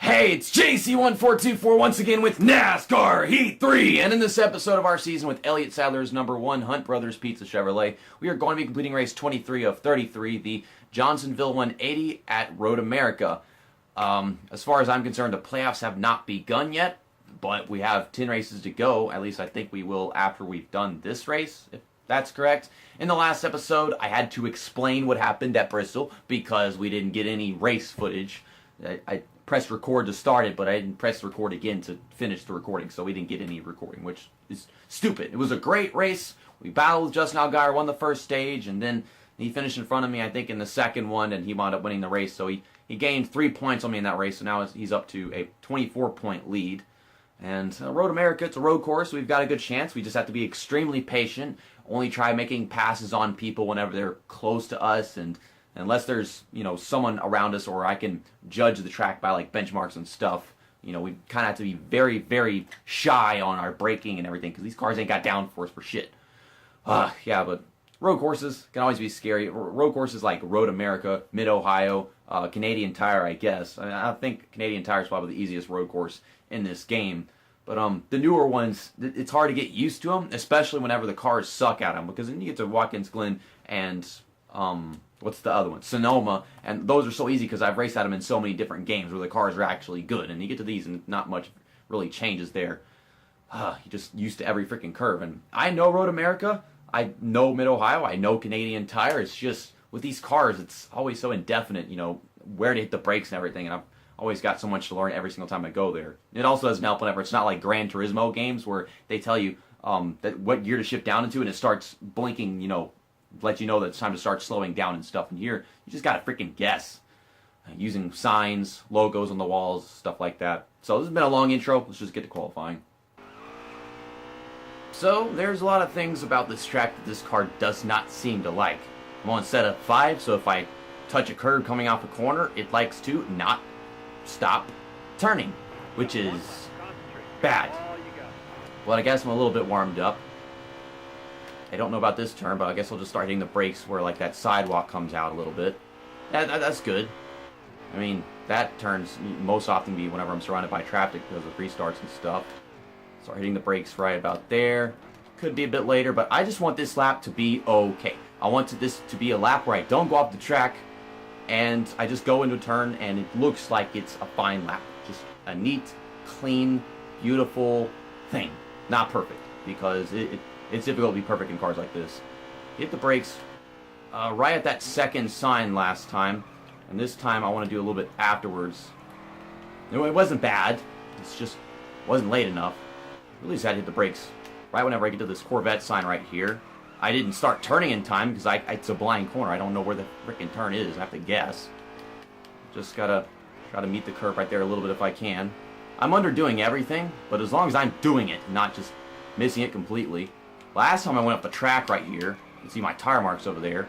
Hey, it's JC14244 once again with NASCAR Heat 3, and in this episode of our season with Elliott Sadler's #1 Hunt Brothers Pizza Chevrolet, we are going to be completing race 23 of 33, the Johnsonville 180 at Road America. As far as I'm concerned, the playoffs have not begun yet, but we have 10 races to go. At least I think we will after we've done this race, if that's correct. In the last episode, I had to explain what happened at Bristol because we didn't get any race footage. I pressed record to start it, but I didn't press record again to finish the recording, so we didn't get any recording, which is stupid. It was a great race. We battled with Justin Allgaier, won the first stage, and then he finished in front of me, I think, in the second one, and he wound up winning the race. So he gained 3 points on me in that race, so now he's up to a 24-point lead. And Road America, it's a road course, so we've got a good chance. We just have to be extremely patient, only try making passes on people whenever they're close to us, and unless there's, someone around us or I can judge the track by, benchmarks and stuff, we kind of have to be very, very shy on our braking and everything because these cars ain't got downforce for shit. Yeah, but road courses can always be scary. Road courses like Road America, Mid-Ohio, Canadian Tire, I guess. I think Canadian Tire is probably the easiest road course in this game. But the newer ones, it's hard to get used to them, especially whenever the cars suck at them, because then you get to Watkins Glen and what's the other one? Sonoma, and those are so easy because I've raced at them in so many different games where the cars are actually good, and you get to these and not much really changes there. You're just used to every freaking curve, and I know Road America, I know Mid-Ohio, I know Canadian Tire. It's just with these cars, it's always so indefinite, where to hit the brakes and everything, and I've always got so much to learn every single time I go there. It also doesn't help whenever it's not like Gran Turismo games where they tell you that what gear to shift down into, and it starts blinking, let you know that it's time to start slowing down and stuff. And here, you just gotta freaking guess. Using signs, logos on the walls, stuff like that. So this has been a long intro. Let's just get to qualifying. So, there's a lot of things about this track that this car does not seem to like. I'm on setup 5, so if I touch a curb coming off a corner, it likes to not stop turning, which is bad. Well, I guess I'm a little bit warmed up. I don't know about this turn, but I guess I'll just start hitting the brakes where that sidewalk comes out a little bit. That's good. I mean, that turns most often be whenever I'm surrounded by traffic because of restarts and stuff. Start hitting the brakes right about there. Could be a bit later, but I just want this lap to be okay. I want this to be a lap where I don't go off the track and I just go into a turn and it looks like it's a fine lap. Just a neat, clean, beautiful thing. Not perfect, because it's difficult to be perfect in cars like this. Hit the brakes right at that second sign last time, and this time I want to do a little bit afterwards. It wasn't bad, it's just wasn't late enough. Really just had to hit the brakes right whenever I get to this Corvette sign right here. I didn't start turning in time because it's a blind corner. I don't know where the freaking turn is. I have to guess. Just gotta try to meet the curve right there a little bit if I can. I'm underdoing everything, but as long as I'm doing it, not just missing it completely. Last time I went up the track right here, you can see my tire marks over there.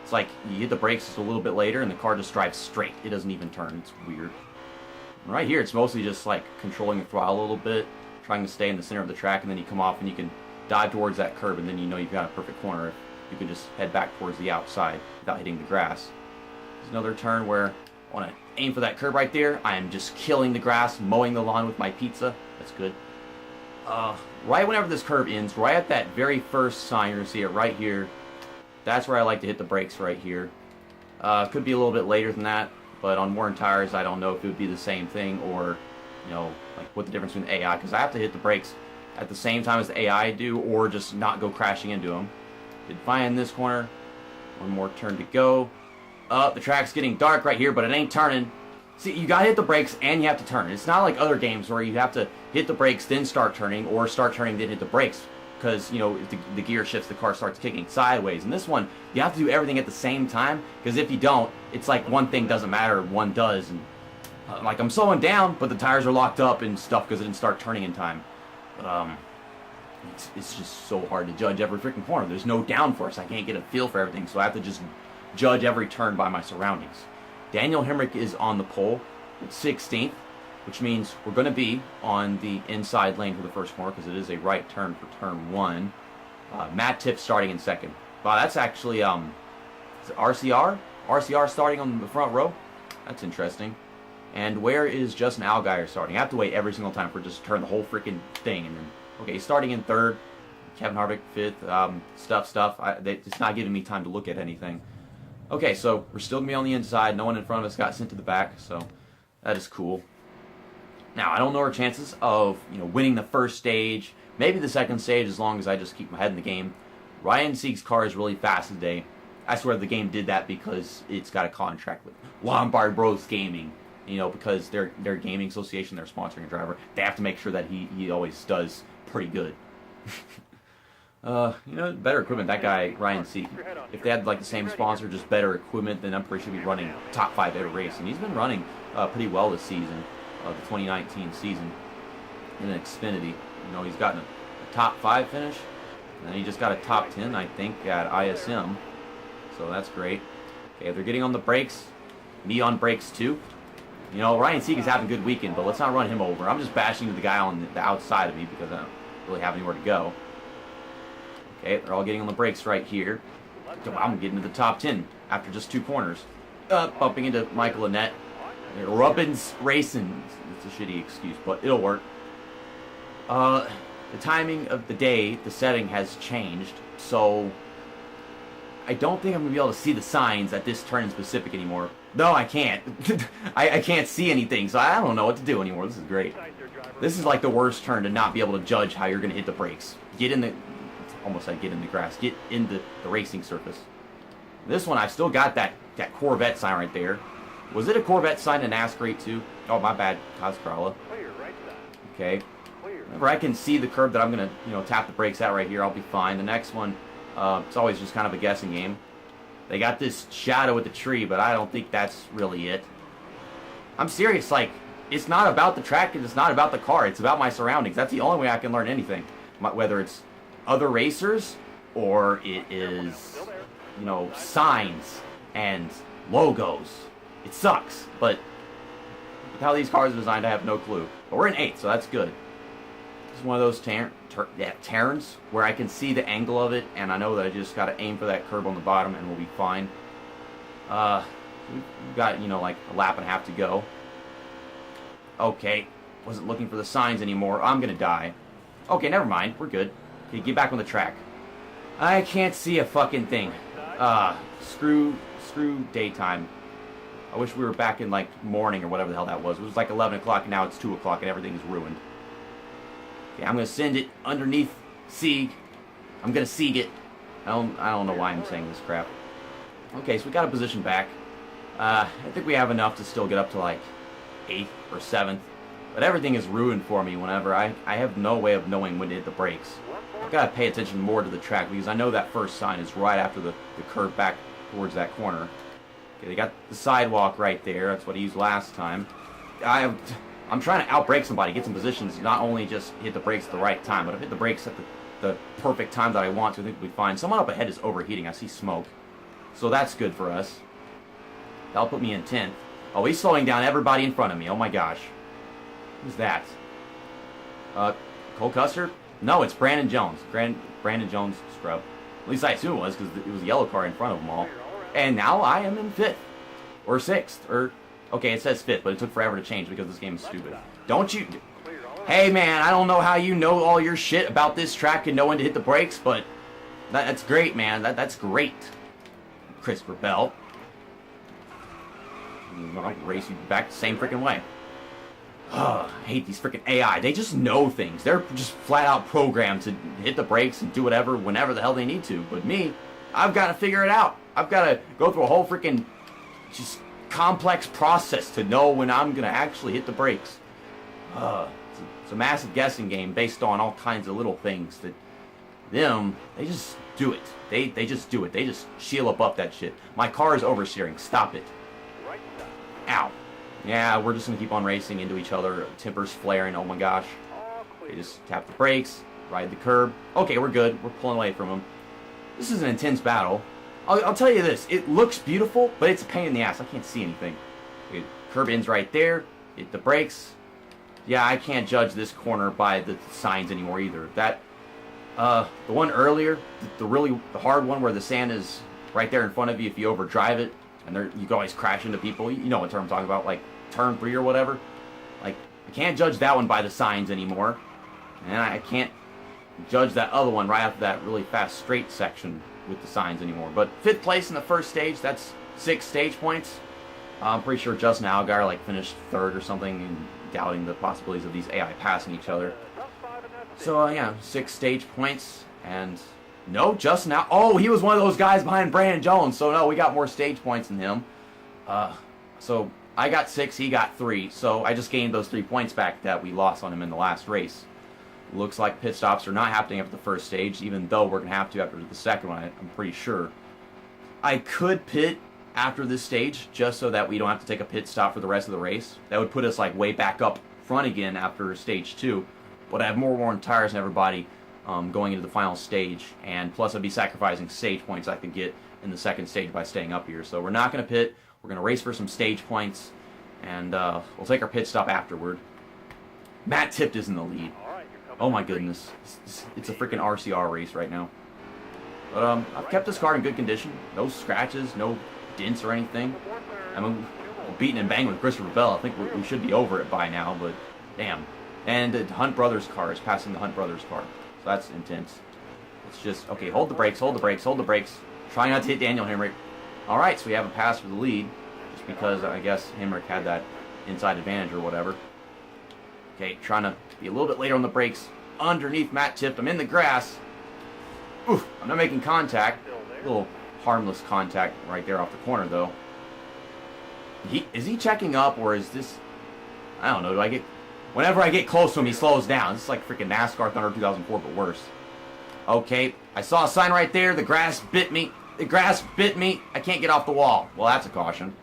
It's like you hit the brakes just a little bit later and the car just drives straight. It doesn't even turn. It's weird. And right here, it's mostly just like controlling the throttle a little bit, trying to stay in the center of the track, and then you come off and you can dive towards that curb, and then you've got a perfect corner if you can just head back towards the outside without hitting the grass. There's another turn where I want to aim for that curb right there. I am just killing the grass, mowing the lawn with my pizza. That's good. Right whenever this curve ends, right at that very first sign, you're going to see it right here. That's where I like to hit the brakes right here. Could be a little bit later than that, but on worn tires, I don't know if it would be the same thing or, what the difference between AI, because I have to hit the brakes at the same time as the AI do or just not go crashing into them. Did fine in this corner. One more turn to go. The track's getting dark right here, but it ain't turning. See, you gotta hit the brakes and you have to turn. It's not like other games where you have to hit the brakes then start turning, or start turning then hit the brakes, because if the gear shifts, the car starts kicking sideways. In this one, you have to do everything at the same time, because if you don't, it's like one thing doesn't matter, one does. And I'm slowing down, but the tires are locked up and stuff because it didn't start turning in time. But it's just so hard to judge every freaking corner. There's no downforce. I can't get a feel for everything, so I have to just judge every turn by my surroundings. Daniel Hemrick is on the pole at 16th, which means we're going to be on the inside lane for the first corner because it is a right turn for turn 1. Matt Tiff starting in second. Wow, that's actually is it RCR? RCR starting on the front row? That's interesting. And where is Justin Allgaier starting? I have to wait every single time for just to turn the whole freaking thing. And then, okay, he's starting in third. Kevin Harvick fifth. Stuff. It's not giving me time to look at anything. Okay, so we're still going to be on the inside. No one in front of us got sent to the back, so that is cool. Now, I don't know our chances of winning the first stage, maybe the second stage, as long as I just keep my head in the game. Ryan Sieg's car is really fast today. I swear the game did that because it's got a contract with Lombard Bros Gaming. Because their gaming association, they're sponsoring a driver. They have to make sure that he always does pretty good. Better equipment. That guy, Ryan Sieg, if they had like the same sponsor, just better equipment, then I'm pretty sure he'd be running top 5 every race. And he's been running pretty well this season, the 2019 season, in an Xfinity. He's gotten a top 5 finish, and then he just got a top 10, I think, at ISM. So that's great. Okay, if they're getting on the brakes, me on brakes too. Ryan Sieg is having a good weekend, but let's not run him over. I'm just bashing into the guy on the outside of me because I don't really have anywhere to go. Okay, they're all getting on the brakes right here. I'm getting to the top 10 after just 2 corners. Bumping into Michael Annett. Rubbins Racing. It's a shitty excuse, but it'll work. The timing of the day, the setting has changed, so I don't think I'm going to be able to see the signs at this turn in specific anymore. No, I can't. I can't see anything, so I don't know what to do anymore. This is great. This is like the worst turn to not be able to judge how you're going to hit the brakes. Get in the... Almost like get in the grass. Get into the racing surface. This one, I've still got that Corvette sign right there. Was it a Corvette sign in NASCAR too? Oh, my bad, Coscralla. Okay. Whenever I can see the curb that I'm going to, tap the brakes at right here, I'll be fine. The next one, it's always just kind of a guessing game. They got this shadow with the tree, but I don't think that's really it. I'm serious, like, it's not about the track and it's not about the car. It's about my surroundings. That's the only way I can learn anything. Whether it's other racers, or it is, signs and logos. It sucks, but with how these cars are designed, I have no clue. But we're in 8th, so that's good. This is one of those turns where I can see the angle of it, and I know that I just got to aim for that curb on the bottom, and we'll be fine. We've got, like a lap and a half to go. Okay, wasn't looking for the signs anymore. I'm gonna die. Okay, never mind. We're good. Okay, get back on the track. I can't see a fucking thing. Screw daytime. I wish we were back in, like, morning or whatever the hell that was. It was like 11 o'clock, and now it's 2 o'clock, and everything's ruined. Okay, I'm going to send it underneath Sieg. I'm going to Sieg it. I don't know why I'm saying this crap. Okay, so we got a position back. I think we have enough to still get up to, like, 8th or 7th. But everything is ruined for me whenever I have no way of knowing when to hit the brakes. I've got to pay attention more to the track because I know that first sign is right after the curve back towards that corner. Okay, they got the sidewalk right there. That's what he used last time. I'm trying to outbrake somebody, get some positions, not only just hit the brakes at the right time, but I've hit the brakes at the perfect time that I want to. I think we'll be fine. Someone up ahead is overheating. I see smoke. So that's good for us. That'll put me in 10th. Oh, he's slowing down everybody in front of me. Oh my gosh. Who's that? Cole Custer? No, it's Brandon Jones. Brandon Jones scrub. At least I assume it was because it was a yellow car in front of them all. And now I am in 5th. Or 6th. Or, okay, it says 5th, but it took forever to change because this game is stupid. Don't you... Hey, man, I don't know how you know all your shit about this track and know when to hit the brakes, but that's great, man. That's great. Christopher Bell. I'll race you back the same freaking way. I hate these freaking AI. They just know things. They're just flat out programmed to hit the brakes and do whatever whenever the hell they need to. But me, I've got to figure it out. I've got to go through a whole freaking just complex process to know when I'm going to actually hit the brakes. It's a massive guessing game based on all kinds of little things that they just do it. They just do it. They just shield up that shit. My car is oversteering. Stop it. Ow. Yeah, we're just going to keep on racing into each other. Tempers flaring. Oh my gosh. They just tap the brakes, ride the curb. Okay, we're good. We're pulling away from them. This is an intense battle. I'll tell you this. It looks beautiful, but it's a pain in the ass. I can't see anything. Okay, curb ends right there. Hit the brakes. Yeah, I can't judge this corner by the signs anymore either. The one earlier, the hard one where the sand is right there in front of you if you overdrive it, and you can always crash into people. You know what term I'm talking about, like turn 3 or whatever. Like, I can't judge that one by the signs anymore, and I can't judge that other one right after that really fast straight section with the signs anymore. But 5th place in the first stage, that's 6 stage points. I'm pretty sure Justin Allgaier like finished 3rd or something, and doubting the possibilities of these AI passing each other. So yeah, 6 stage points, and no, Justin oh, he was one of those guys behind Brandon Jones, so no, we got more stage points than him. So I got 6, he got 3, so I just gained those 3 points back that we lost on him in the last race. Looks like pit stops are not happening after the first stage, even though we're going to have to after the second one, I'm pretty sure. I could pit after this stage, just so that we don't have to take a pit stop for the rest of the race. That would put us like way back up front again after stage 2, but I have more worn tires than everybody going into the final stage, and plus I'd be sacrificing stage points I could get in the second stage by staying up here. So we're not going to pit, we're going to race for some stage points, and we'll take our pit stop afterward. Matt Tifft is in the lead. Oh my goodness, it's a freaking RCR race right now. But I've kept this car in good condition, no scratches, no dents or anything. I mean, we're beating and banging with Christopher Bell. I think we should be over it by now, but damn. And the Hunt Brothers car is passing the Hunt Brothers car, so that's intense. It's just, okay, hold the brakes, hold the brakes, hold the brakes. Try not to hit Daniel Hemrick. Alright, so we have a pass for the lead, just because I guess Hemrick had that inside advantage or whatever. Okay, trying to be a little bit later on the brakes underneath Matt Tifft. I'm in the grass. Oof, I'm not making contact. A little harmless contact right there off the corner, though. Is he checking up, or is this... I don't know. Whenever I get close to him, he slows down. It's like freaking NASCAR Thunder 2004, but worse. Okay, I saw a sign right there. The grass bit me. The grass bit me. I can't get off the wall. Well, that's a caution.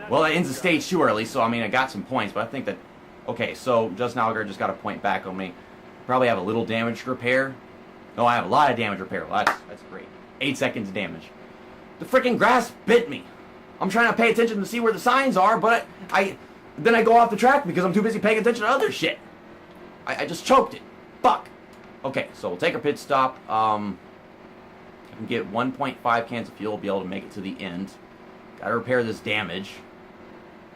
Well, that ends the stage too early, so I mean, I got some points, but I think that... Okay, so Justin Allgaier just got a point back on me. Probably have a little damage to repair. No, I have a lot of damage to repair. Well, that's great. 8 seconds of damage. The freaking grass bit me. I'm trying to pay attention to see where the signs are, but then I go off the track because I'm too busy paying attention to other shit. I just choked it. Fuck. Okay, so we'll take a pit stop. I can get 1.5 cans of fuel, be able to make it to the end. Gotta repair this damage.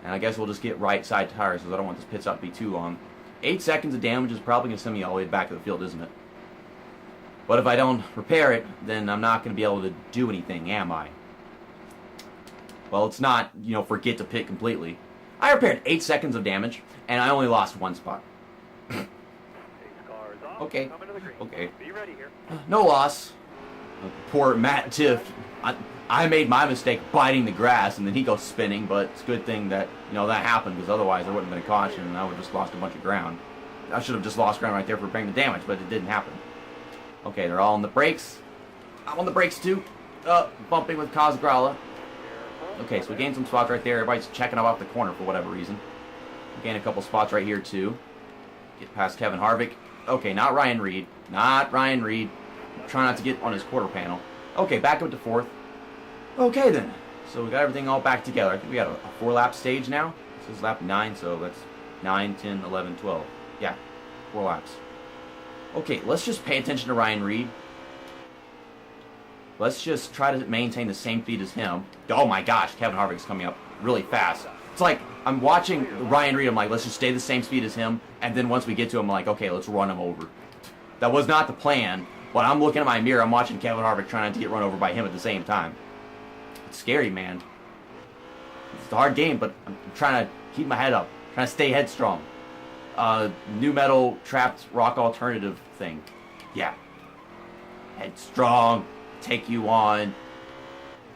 And I guess we'll just get right side tires because I don't want this pit stop to be too long. 8 seconds of damage is probably going to send me all the way back to the field, isn't it? But if I don't repair it, then I'm not going to be able to do anything, am I? Well, it's not, forget to pit completely. I repaired 8 seconds of damage, and I only lost 1 spot. Okay. Okay. No loss. Poor Matt Tifft. I made my mistake biting the grass, and then he goes spinning, but it's a good thing that, that happened, because otherwise there wouldn't have been a caution, and I would have just lost a bunch of ground. I should have just lost ground right there for repairing the damage, but it didn't happen. Okay, they're all on the brakes. I'm on the brakes, too. Bumping with Kazgrala. Okay, so we gained some spots right there. Everybody's checking up off the corner for whatever reason. We gained a couple spots right here, too. Get past Kevin Harvick. Okay, not Ryan Reed. Not Ryan Reed. Try not to get on his quarter panel. Okay, back up to 4th. Okay, then. So we got everything all back together. I think we got a 4-lap stage now. This is lap 9, so that's 9, 10, 11, 12. Yeah, 4 laps. Okay, let's just pay attention to Ryan Reed. Let's just try to maintain the same speed as him. Oh my gosh, Kevin Harvick's coming up really fast. It's like, I'm watching Ryan Reed, I'm like, let's just stay the same speed as him, and then once we get to him, I'm like, okay, let's run him over. That was not the plan, but I'm looking at my mirror, I'm watching Kevin Harvick trying not to get run over by him at the same time. It's scary, man. It's a hard game, but I'm trying to keep my head up, trying to stay headstrong. New metal trapped rock alternative thing. Yeah. Headstrong, take you on.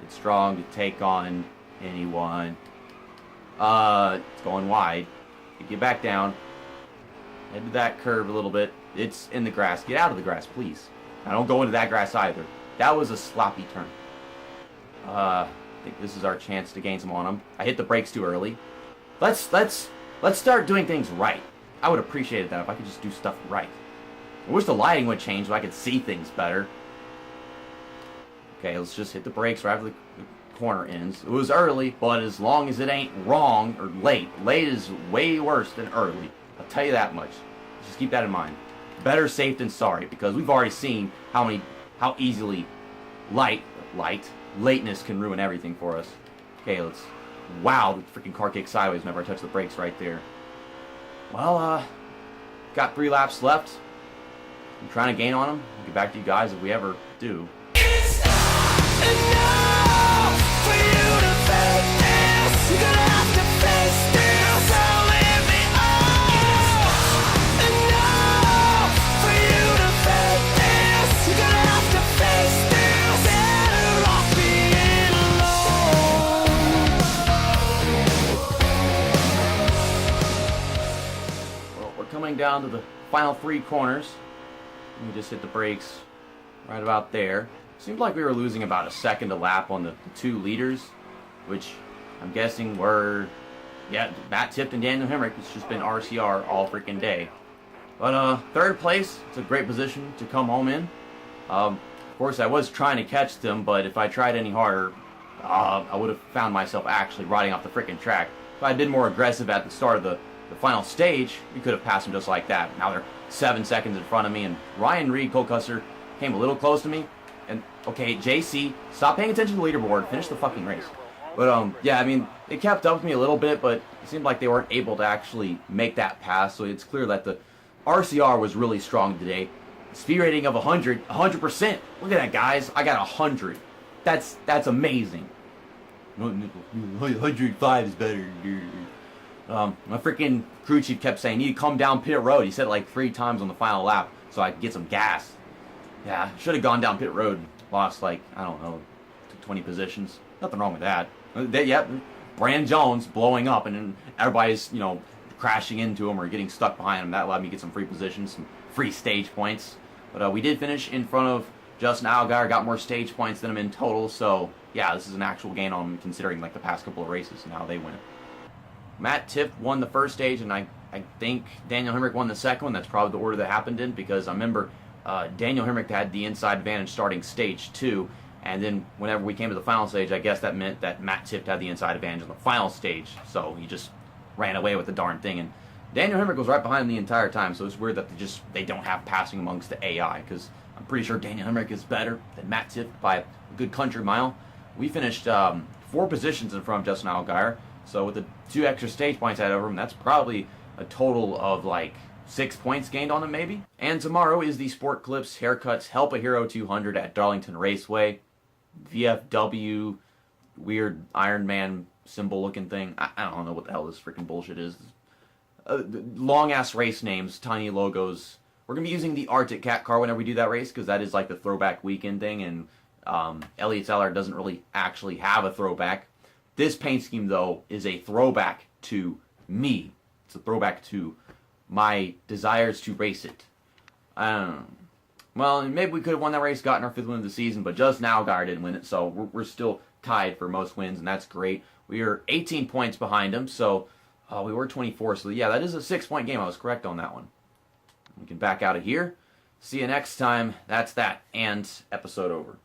Headstrong to take on anyone. It's going wide. Get back down. Head to that curve a little bit. It's in the grass. Get out of the grass, please. Now don't go into that grass either. That was a sloppy turn. I think this is our chance to gain some on them. I hit the brakes too early. Let's start doing things right. I would appreciate that if I could just do stuff right. I wish the lighting would change so I could see things better. Okay, let's just hit the brakes right after the corner ends. It was early, but as long as it ain't wrong or late. Late is way worse than early. I'll tell you that much. Just keep that in mind. Better safe than sorry, because we've already seen how easily light lateness can ruin everything for us. Okay, let's... Wow, the freaking car kicked sideways whenever I touch the brakes right there. Well, got 3 laps left. I'm trying to gain on them. I'll get back to you guys if we ever do. Coming down to the final 3 corners. We just hit the brakes right about there. Seemed like we were losing about a second a lap on the 2 leaders, which I'm guessing were, yeah, Matt Tifft and Daniel Hemrick. It's just been RCR all freaking day. But 3rd place, it's a great position to come home in. Of course, I was trying to catch them, but if I tried any harder, I would have found myself actually riding off the freaking track. If I had been more aggressive at the start of the final stage, we could have passed them just like that. Now they're 7 seconds in front of me, and Ryan Reed, Cole Custer, came a little close to me. And, okay, JC, stop paying attention to the leaderboard. Finish the fucking race. But, yeah, I mean, they kept up with me a little bit, but it seemed like they weren't able to actually make that pass, so it's clear that the RCR was really strong today. Speed rating of 100%. Look at that, guys. I got 100. That's amazing. 105 is better. My freaking crew chief kept saying, you need to come down pit road. He said it like 3 times on the final lap so I could get some gas. Yeah, should have gone down pit road. Lost like, I don't know, 20 positions. Nothing wrong with that. Yep, Brand Jones blowing up and then everybody's, you know, crashing into him or getting stuck behind him. That allowed me to get some free positions, some free stage points. But we did finish in front of Justin Allgaier, got more stage points than him in total. So, yeah, this is an actual gain on him considering like the past couple of races and how they went. Matt Tifft won the first stage, and I think Daniel Hemrick won the second one. That's probably the order that happened in, because I remember Daniel Hemrick had the inside advantage starting stage 2, and then whenever we came to the final stage, I guess that meant that Matt Tifft had the inside advantage on the final stage, so he just ran away with the darn thing. And Daniel Hemrick was right behind him the entire time, so it's weird that they don't have passing amongst the AI, because I'm pretty sure Daniel Hemrick is better than Matt Tifft by a good country mile. We finished 4 positions in front of Justin Allgaier. So with the 2 extra stage points I had over him, that's probably a total of like 6 points gained on him maybe. And tomorrow is the Sport Clips Haircuts Help a Hero 200 at Darlington Raceway. VFW, weird Iron Man symbol looking thing. I don't know what the hell this freaking bullshit is. Long ass race names, tiny logos. We're going to be using the Arctic Cat car whenever we do that race, because that is like the throwback weekend thing, and Elliott Sadler doesn't really actually have a throwback. This paint scheme, though, is a throwback to me. It's a throwback to my desires to race it. Well, maybe we could have won that race, gotten our 5th win of the season, but Justin Allgaier didn't win it, so we're still tied for most wins, and that's great. We are 18 points behind him, so we were 24. So, yeah, that is a 6-point game. I was correct on that one. We can back out of here. See you next time. That's that, and episode over.